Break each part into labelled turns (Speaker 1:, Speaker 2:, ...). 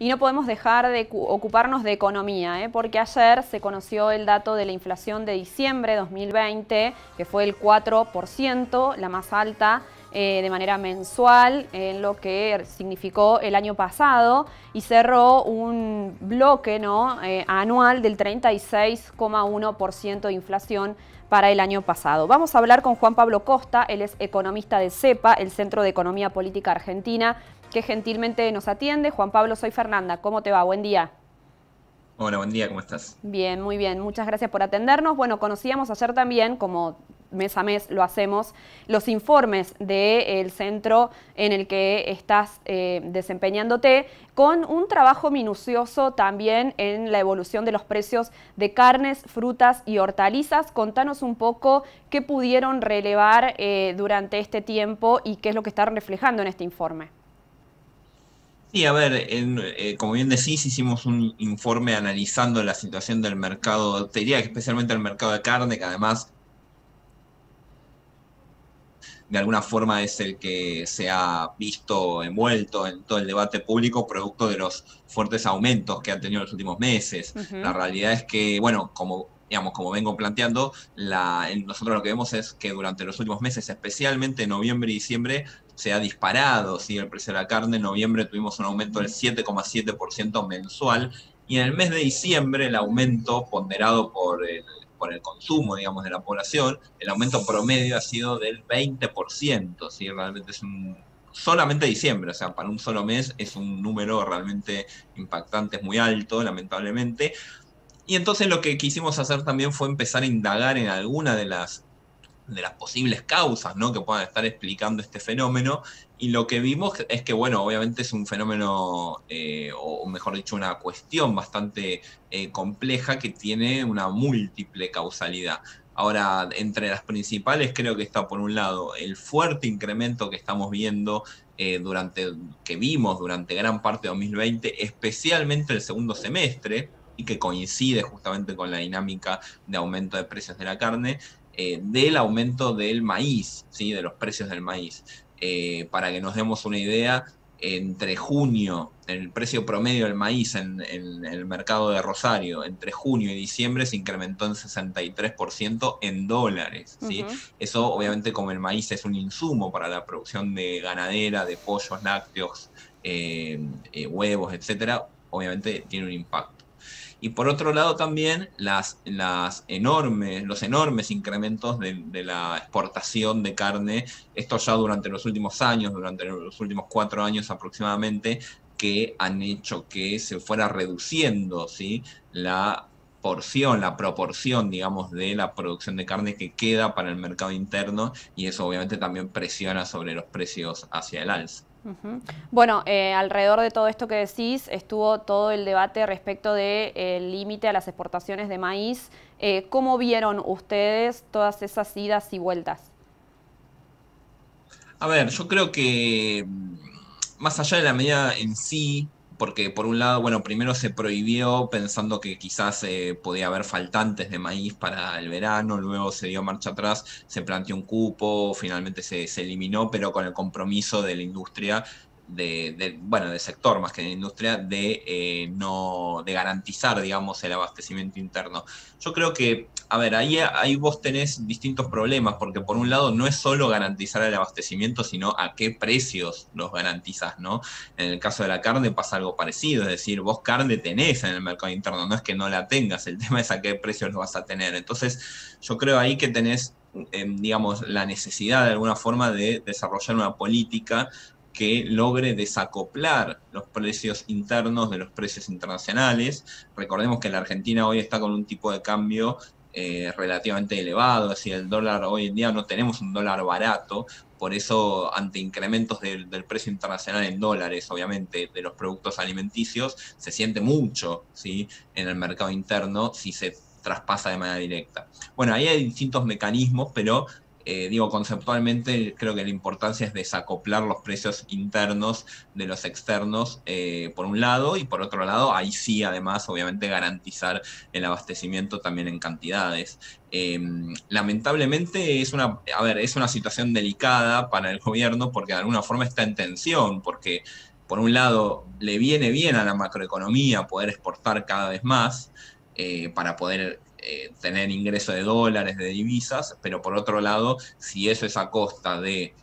Speaker 1: Y no podemos dejar de ocuparnos de economía, porque ayer se conoció el dato de la inflación de diciembre de 2020, que fue el 4%, la más alta de manera mensual, en lo que significó el año pasado, y cerró un bloque, ¿no?, anual del 36,1% de inflación para el año pasado. Vamos a hablar con Juan Pablo Costa, él es economista de CEPA, el Centro de Economía Política Argentina, que gentilmente nos atiende. Juan Pablo, soy Fernanda, ¿cómo te va? Buen día.
Speaker 2: Hola, buen día, ¿cómo estás?
Speaker 1: Bien, muy bien, muchas gracias por atendernos. Bueno, conocíamos ayer también, como mes a mes lo hacemos, los informes del centro en el que estás desempeñándote, con un trabajo minucioso también en la evolución de los precios de carnes, frutas y hortalizas. Contanos un poco qué pudieron relevar durante este tiempo y qué es lo que está reflejando en este informe.
Speaker 2: Sí, a ver, como bien decís, hicimos un informe analizando la situación del mercado, te diría que especialmente el mercado de carne, que además de alguna forma es el que se ha visto envuelto en todo el debate público, producto de los fuertes aumentos que han tenido en los últimos meses. La
Speaker 1: Ujú.
Speaker 2: realidad es que, bueno, digamos, como vengo planteando, nosotros lo que vemos es que durante los últimos meses, especialmente en noviembre y diciembre, se ha disparado, ¿sí?, el precio de la carne. En noviembre tuvimos un aumento del 7,7% mensual, y en el mes de diciembre el aumento ponderado por el consumo, digamos, de la población, el aumento promedio ha sido del 20%, ¿sí? Realmente solamente diciembre, o sea, para un solo mes es un número realmente impactante, es muy alto, lamentablemente. Y entonces lo que quisimos hacer también fue empezar a indagar en alguna de las posibles causas, ¿no?, que puedan estar explicando este fenómeno. Y lo que vimos es que, bueno, obviamente es un fenómeno, o mejor dicho, una cuestión bastante compleja, que tiene una múltiple causalidad. Ahora, entre las principales creo que está, por un lado, el fuerte incremento que estamos viendo, que vimos durante gran parte de 2020, especialmente el segundo semestre, y que coincide justamente con la dinámica de aumento de precios de la carne, del aumento del maíz, ¿sí?, de los precios del maíz. Para que nos demos una idea, entre junio, el precio promedio del maíz en el mercado de Rosario, entre junio y diciembre se incrementó en 63% en dólares, ¿sí?
Speaker 1: Ujú.
Speaker 2: Eso, obviamente, como el maíz es un insumo para la producción de ganadera, de pollos, lácteos, huevos, etcétera, obviamente tiene un impacto. Y por otro lado también los enormes incrementos de la exportación de carne, esto ya durante los últimos años, durante los últimos 4 años aproximadamente, que han hecho que se fuera reduciendo, ¿sí?, la porción, la proporción, digamos, de la producción de carne que queda para el mercado interno, y eso obviamente también presiona sobre los precios hacia el alza.
Speaker 1: Ujú. Bueno, alrededor de todo esto que decís, estuvo todo el debate respecto del límite a las exportaciones de maíz. ¿Cómo vieron ustedes todas esas idas y vueltas?
Speaker 2: A ver, yo creo que más allá de la medida en sí, porque por un lado, bueno, primero se prohibió pensando que quizás podía haber faltantes de maíz para el verano, luego se dio marcha atrás, se planteó un cupo, finalmente se eliminó, pero con el compromiso de la industria, bueno, del sector más que de la industria, no, de garantizar, digamos, el abastecimiento interno. Yo creo que, a ver, ahí vos tenés distintos problemas, porque por un lado no es solo garantizar el abastecimiento, sino a qué precios los garantizás, ¿no? En el caso de la carne pasa algo parecido, es decir, vos carne tenés en el mercado interno, no es que no la tengas, el tema es a qué precios lo vas a tener. Entonces, yo creo ahí que tenés, digamos, la necesidad de alguna forma de desarrollar una política que logre desacoplar los precios internos de los precios internacionales. Recordemos que la Argentina hoy está con un tipo de cambio relativamente elevado, es decir, el dólar hoy en día no tenemos un dólar barato, por eso ante incrementos del precio internacional en dólares, obviamente, de los productos alimenticios, se siente mucho, ¿sí?, en el mercado interno si se traspasa de manera directa. Bueno, ahí hay distintos mecanismos, pero digo, conceptualmente creo que la importancia es desacoplar los precios internos de los externos, por un lado, y por otro lado, ahí sí, además, obviamente, garantizar el abastecimiento también en cantidades. Lamentablemente es una situación delicada para el gobierno, porque de alguna forma está en tensión, porque por un lado, le viene bien a la macroeconomía poder exportar cada vez más para poder tener ingreso de dólares, de divisas, pero por otro lado, si eso es a costa de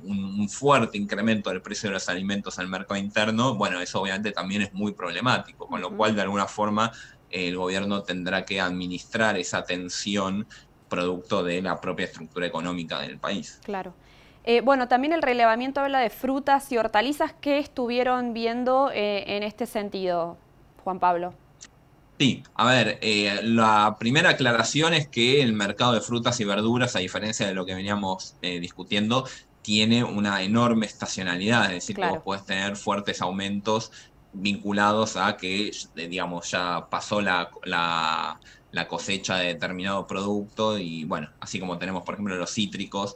Speaker 2: un fuerte incremento del precio de los alimentos en el mercado interno, bueno, eso obviamente también es muy problemático, con lo cual de alguna forma el gobierno tendrá que administrar esa tensión producto de la propia estructura económica del país.
Speaker 1: Claro. Bueno, también el relevamiento habla de frutas y hortalizas. ¿Qué estuvieron viendo en este sentido, Juan Pablo?
Speaker 2: Sí, a ver, la primera aclaración es que el mercado de frutas y verduras, a diferencia de lo que veníamos discutiendo, tiene una enorme estacionalidad, es decir, que vos
Speaker 1: Claro.
Speaker 2: podés tener fuertes aumentos vinculados a que, digamos, ya pasó la cosecha de determinado producto y, bueno, así como tenemos, por ejemplo, los cítricos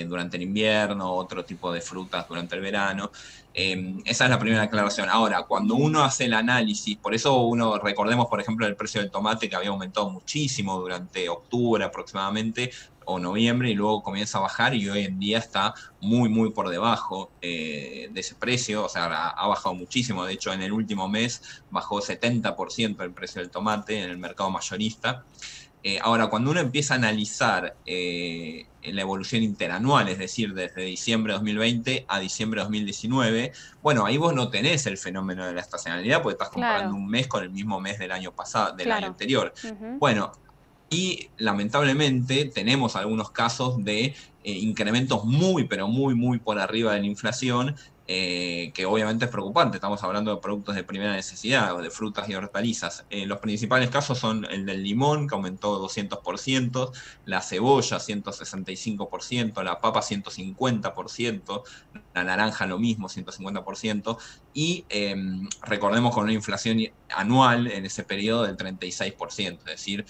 Speaker 2: durante el invierno, otro tipo de frutas durante el verano. Esa es la primera aclaración. Ahora, cuando uno hace el análisis, por eso uno, recordemos, por ejemplo, el precio del tomate que había aumentado muchísimo durante octubre aproximadamente, o noviembre, y luego comienza a bajar y hoy en día está muy, muy por debajo de ese precio, o sea, ha bajado muchísimo, de hecho en el último mes bajó 70% el precio del tomate en el mercado mayorista. Ahora, cuando uno empieza a analizar la evolución interanual, es decir, desde diciembre de 2020 a diciembre de 2019, bueno, ahí vos no tenés el fenómeno de la estacionalidad porque estás comparando
Speaker 1: Claro,
Speaker 2: un mes con el mismo mes del año pasado, del año
Speaker 1: claro.
Speaker 2: anterior.
Speaker 1: Ujú.
Speaker 2: Bueno, y lamentablemente tenemos algunos casos de incrementos muy, pero muy, muy por arriba de la inflación, que obviamente es preocupante. Estamos hablando de productos de primera necesidad, de frutas y hortalizas. Los principales casos son el del limón, que aumentó 200%, la cebolla 165%, la papa 150%, la naranja lo mismo, 150%, y recordemos con una inflación anual en ese periodo del 36%, es decir,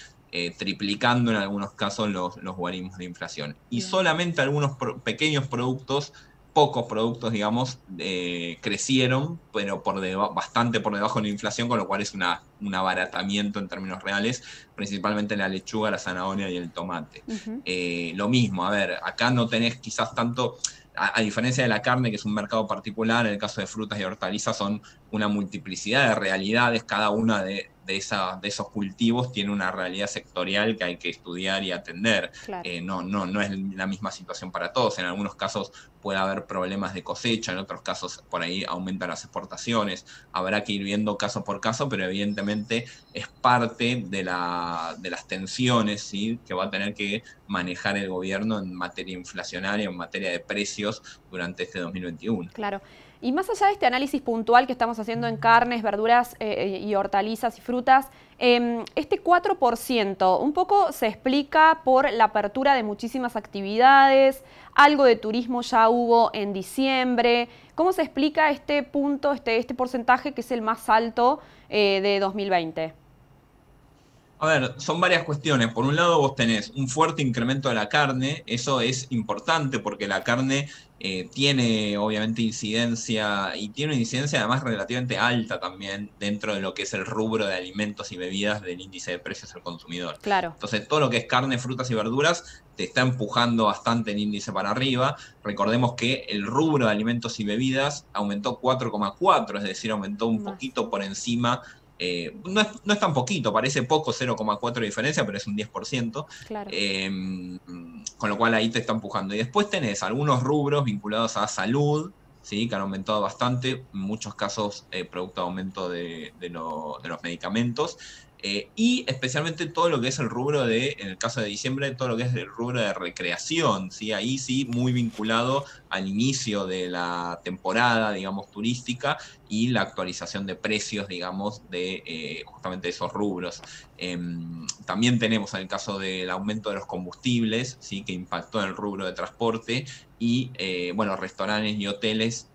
Speaker 2: triplicando en algunos casos los guarismos de inflación. Y
Speaker 1: Bien.
Speaker 2: solamente algunos pequeños productos, pocos productos, digamos, crecieron, pero bastante por debajo de la inflación, con lo cual es un abaratamiento en términos reales, principalmente la lechuga, la zanahoria y el tomate.
Speaker 1: Ujú.
Speaker 2: Lo mismo, a ver, acá no tenés quizás tanto, a diferencia de la carne, que es un mercado particular, en el caso de frutas y hortalizas son una multiplicidad de realidades, cada una de esos cultivos tiene una realidad sectorial que hay que estudiar y atender.
Speaker 1: Claro.
Speaker 2: No es la misma situación para todos. En algunos casos puede haber problemas de cosecha, en otros casos por ahí aumentan las exportaciones. Habrá que ir viendo caso por caso, pero evidentemente es parte de las tensiones, ¿sí?, que va a tener que manejar el gobierno en materia inflacionaria, en materia de precios durante este 2021.
Speaker 1: Claro. Y más allá de este análisis puntual que estamos haciendo en carnes, verduras y hortalizas y frutas, este 4% un poco se explica por la apertura de muchísimas actividades, algo de turismo ya hubo en diciembre. ¿Cómo se explica este punto, este porcentaje que es el más alto de 2020?
Speaker 2: A ver, son varias cuestiones. Por un lado, vos tenés un fuerte incremento de la carne, eso es importante porque la carne tiene obviamente incidencia y tiene una incidencia además relativamente alta también dentro de lo que es el rubro de alimentos y bebidas del índice de precios al consumidor.
Speaker 1: Claro.
Speaker 2: Entonces, todo lo que es carne, frutas y verduras te está empujando bastante el índice para arriba. Recordemos que el rubro de alimentos y bebidas aumentó 4,4, es decir, aumentó un
Speaker 1: Más.
Speaker 2: poquito por encima no es tan poquito, parece poco, 0,4 de diferencia, pero es un 10%,
Speaker 1: Claro.
Speaker 2: con lo cual ahí te está empujando. Y después tenés algunos rubros vinculados a salud, ¿sí?, que han aumentado bastante, en muchos casos producto de aumento de los medicamentos, y especialmente todo lo que es el rubro en el caso de diciembre, todo lo que es el rubro de recreación, ¿sí? Ahí sí, muy vinculado al inicio de la temporada, digamos, turística y la actualización de precios, digamos, de justamente esos rubros. También tenemos el caso del aumento de los combustibles, ¿sí?, que impactó en el rubro de transporte y, bueno, restaurantes y hoteles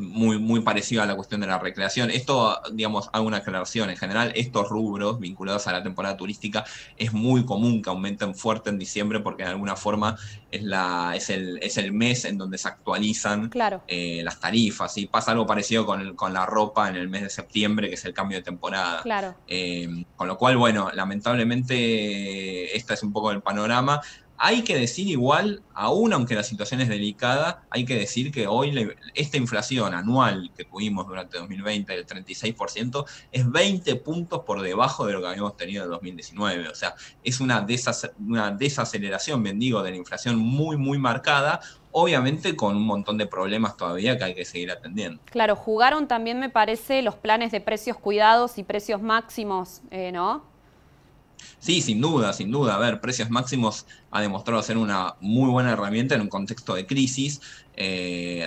Speaker 2: muy, muy parecido a la cuestión de la recreación. Esto, digamos, hago una aclaración. En general, estos rubros vinculados a la temporada turística es muy común que aumenten fuerte en diciembre porque de alguna forma es el mes en donde se actualizan
Speaker 1: Claro.
Speaker 2: las tarifas. ¿Sí? Pasa algo parecido con la ropa en el mes de septiembre, que es el cambio de temporada.
Speaker 1: Claro.
Speaker 2: Con lo cual, bueno, lamentablemente este es un poco el panorama. Hay que decir igual, aún aunque la situación es delicada, hay que decir que hoy esta inflación anual que tuvimos durante 2020 del 36% es 20 puntos por debajo de lo que habíamos tenido en 2019. O sea, es una desaceleración, bien digo, de la inflación muy, muy marcada, obviamente con un montón de problemas todavía que hay que seguir atendiendo.
Speaker 1: Claro, jugaron también, me parece, los planes de precios cuidados y precios máximos, ¿no?
Speaker 2: Sí, sin duda, sin duda. A ver, Precios Máximos ha demostrado ser una muy buena herramienta en un contexto de crisis.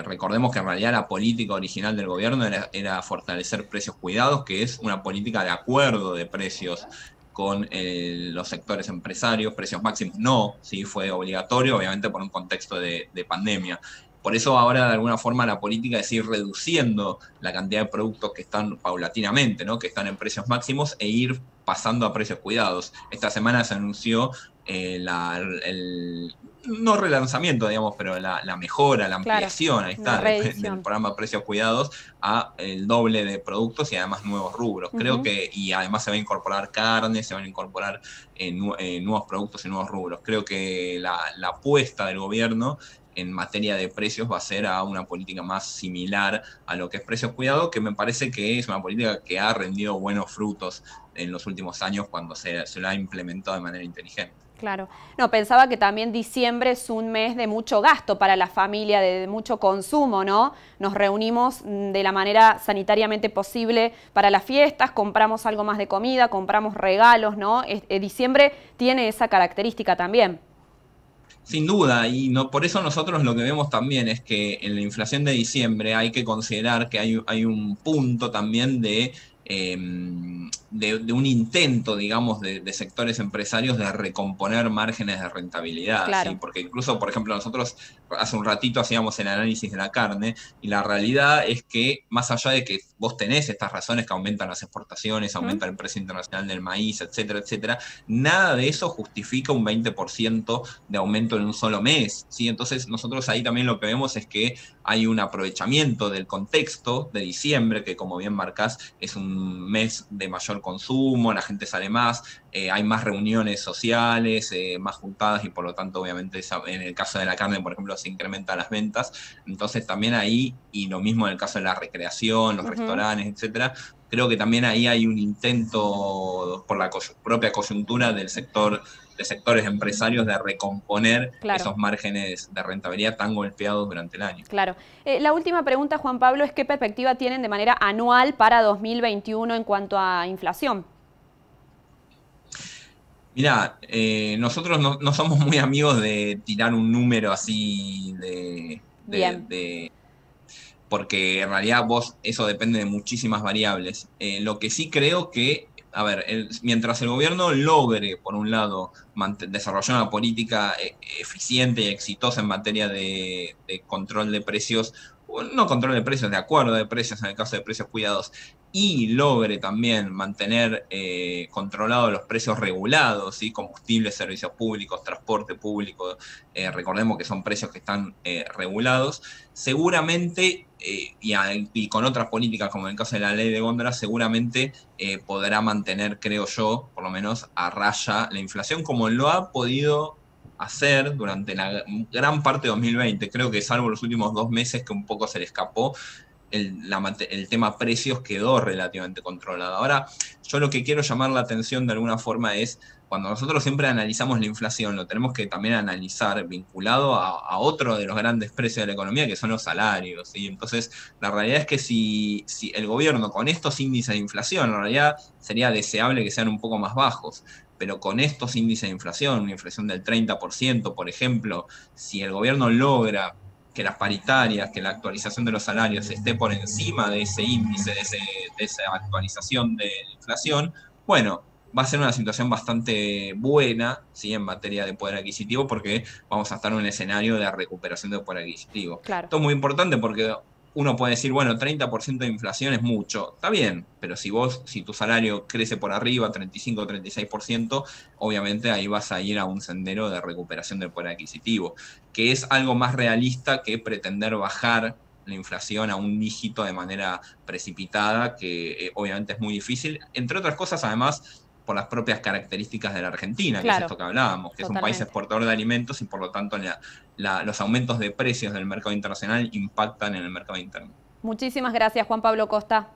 Speaker 2: Recordemos que en realidad la política original del gobierno era fortalecer precios cuidados, que es una política de acuerdo de precios con los sectores empresarios. Precios Máximos no, sí fue obligatorio, obviamente por un contexto de pandemia. Por eso ahora de alguna forma la política es ir reduciendo la cantidad de productos que están paulatinamente, ¿no? Que están en precios máximos e ir pasando a precios cuidados. Esta semana se anunció el no relanzamiento, digamos, pero la mejora, la
Speaker 1: Claro,
Speaker 2: ampliación, ahí
Speaker 1: una
Speaker 2: está, del
Speaker 1: reedición.
Speaker 2: programa Precios Cuidados a el doble de productos y además nuevos rubros. Creo
Speaker 1: Ujú.
Speaker 2: que, y además se va a incorporar carne, se van a incorporar nuevos productos y nuevos rubros. Creo que la apuesta del gobierno en materia de precios va a ser a una política más similar a lo que es precios cuidados, que me parece que es una política que ha rendido buenos frutos en los últimos años cuando se lo ha implementado de manera inteligente.
Speaker 1: Claro. No, pensaba que también diciembre es un mes de mucho gasto para la familia, de mucho consumo, ¿no? Nos reunimos de la manera sanitariamente posible para las fiestas, compramos algo más de comida, compramos regalos, ¿no? Diciembre tiene esa característica también.
Speaker 2: Sin duda, y no, por eso nosotros lo que vemos también es que en la inflación de diciembre hay que considerar que hay un punto también de un intento, digamos, de sectores empresarios de recomponer márgenes de rentabilidad, ¿sí?
Speaker 1: Claro.
Speaker 2: Porque incluso, por ejemplo, nosotros hace un ratito hacíamos el análisis de la carne y la realidad es que más allá de que vos tenés estas razones que aumentan las exportaciones,
Speaker 1: ¿Mm?
Speaker 2: aumenta el precio internacional del maíz, etcétera, etcétera, nada de eso justifica un 20% de aumento en un solo mes, ¿sí? Entonces nosotros ahí también lo que vemos es que hay un aprovechamiento del contexto de diciembre, que como bien marcás es un mes de mayor consumo, la gente sale más, hay más reuniones sociales, más juntadas y por lo tanto obviamente en el caso de la carne, por ejemplo, se incrementan las ventas. Entonces también ahí, y lo mismo en el caso de la recreación, los
Speaker 1: Ujú.
Speaker 2: restaurantes, etcétera, creo que también ahí hay un intento por la propia coyuntura del sector de sectores empresarios de recomponer
Speaker 1: Claro.
Speaker 2: esos márgenes de rentabilidad tan golpeados durante el año.
Speaker 1: Claro. La última pregunta, Juan Pablo, es qué perspectiva tienen de manera anual para 2021 en cuanto a inflación.
Speaker 2: Mirá, nosotros no somos muy amigos de tirar un número así
Speaker 1: Bien.
Speaker 2: porque en realidad vos, eso depende de muchísimas variables. Lo que sí creo que, a ver, mientras el gobierno logre, por un lado, desarrollar una política eficiente y exitosa en materia de control de precios, o no control de precios, de acuerdo de precios en el caso de precios cuidados, y logre también mantener controlados los precios regulados, ¿sí? Combustibles, servicios públicos, transporte público, recordemos que son precios que están regulados, seguramente, y con otras políticas como en el caso de la ley de góndolas, seguramente podrá mantener, creo yo, por lo menos a raya la inflación como lo ha podido hacer durante la gran parte de 2020. Creo que salvo los últimos 2 meses que un poco se le escapó, el tema precios quedó relativamente controlado. Ahora, yo lo que quiero llamar la atención de alguna forma es, cuando nosotros siempre analizamos la inflación, lo tenemos que también analizar vinculado a otro de los grandes precios de la economía, que son los salarios, ¿sí? Entonces, la realidad es que si el gobierno con estos índices de inflación, en realidad sería deseable que sean un poco más bajos, pero con estos índices de inflación, una inflación del 30%, por ejemplo, si el gobierno logra que las paritarias, que la actualización de los salarios esté por encima de ese índice, de esa actualización de la inflación, bueno, va a ser una situación bastante buena, ¿sí? En materia de poder adquisitivo, porque vamos a estar en un escenario de recuperación de poder adquisitivo.
Speaker 1: Claro.
Speaker 2: Esto es muy importante porque uno puede decir, bueno, 30% de inflación es mucho, está bien, pero si tu salario crece por arriba, 35 o 36%, obviamente ahí vas a ir a un sendero de recuperación del poder adquisitivo, que es algo más realista que pretender bajar la inflación a un dígito de manera precipitada, que obviamente es muy difícil. Entre otras cosas, además, por las propias características de la Argentina, que
Speaker 1: Claro,
Speaker 2: es esto que hablábamos, que es un país
Speaker 1: totalmente.
Speaker 2: exportador de alimentos y por lo tanto los aumentos de precios del mercado internacional impactan en el mercado interno.
Speaker 1: Muchísimas gracias, Juan Pablo Costa.